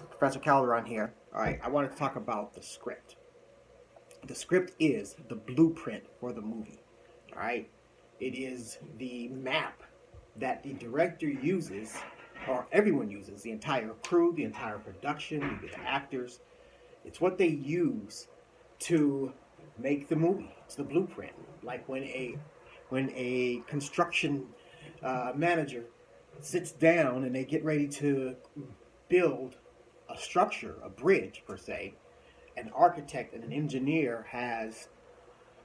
Professor Calderon here. All right, I wanted to talk about the script. The script is the blueprint for the movie. All right, it is the map that the director uses, or everyone uses, the entire crew, the entire production, the actors. It's what they use to make the movie. It's the blueprint. Like when a construction manager sits down and they get ready to build a structure, a bridge per se, an architect and an engineer has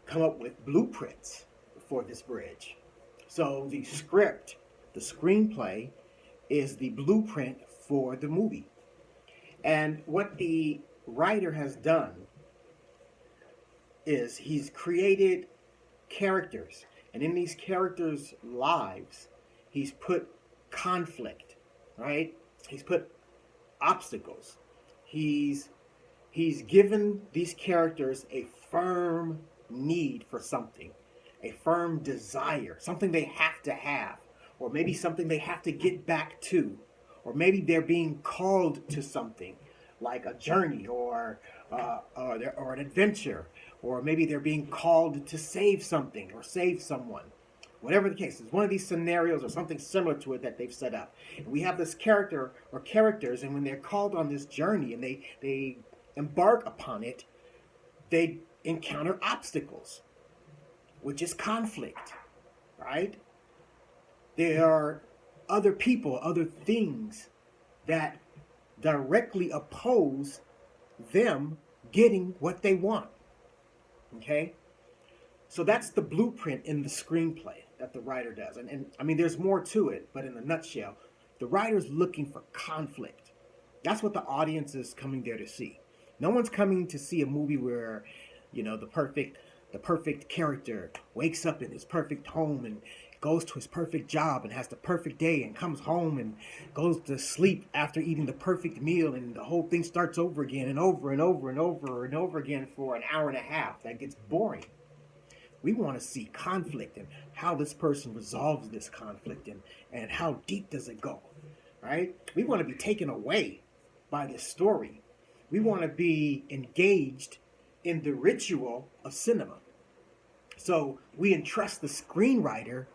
come up with blueprints for this bridge. So the script, the screenplay, is the blueprint for the movie. And what the writer has done is he's created characters, and in these characters' lives, he's put conflict, right? He's put obstacles. He's he's given these characters a firm need for something, a firm desire, something they have, or maybe something they have to get back to, or maybe they're being called to something like a journey or an adventure, or maybe they're being called to save something or save someone. Whatever the case, it's one of these scenarios or something similar to it that they've set up. And we have this character or characters, and when they're called on this journey and they embark upon it, they encounter obstacles, which is conflict, right? There are other people, other things that directly oppose them getting what they want. Okay? So that's the blueprint in the screenplay that the writer does. And I mean, there's more to it, but in a nutshell, the writer's looking for conflict. That's what the audience is coming there to see. No one's coming to see a movie where, the perfect character wakes up in his perfect home and goes to his perfect job and has the perfect day and comes home and goes to sleep after eating the perfect meal, and the whole thing starts over again and over and over and over and over again for an hour and a half. That gets boring. We want to see conflict and how this person resolves this conflict, and how deep does it go, right? We want to be taken away by this story. We want to be engaged in the ritual of cinema. So we entrust the screenwriter,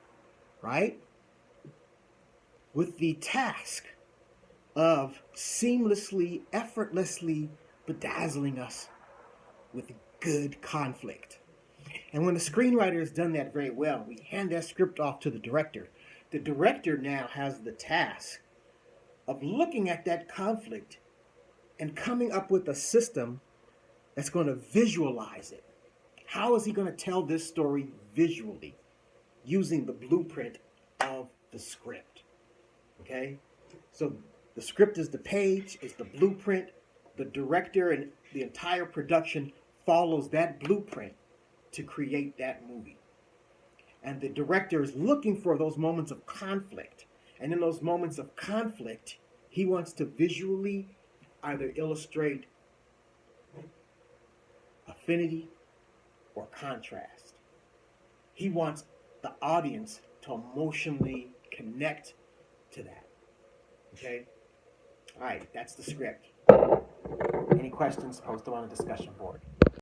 right, with the task of seamlessly, effortlessly bedazzling us with good conflict. And when the screenwriter has done that very well, we hand that script off to the director. The director now has the task of looking at that conflict and coming up with a system that's going to visualize it. How is he going to tell this story visually using the blueprint of the script? Okay? So the script is the page, it's the blueprint. The director and the entire production follows that blueprint to create that movie. And the director is looking for those moments of conflict. And in those moments of conflict, he wants to visually either illustrate affinity or contrast. He wants the audience to emotionally connect to that. Okay? All right, that's the script. Any questions, post them on the discussion board.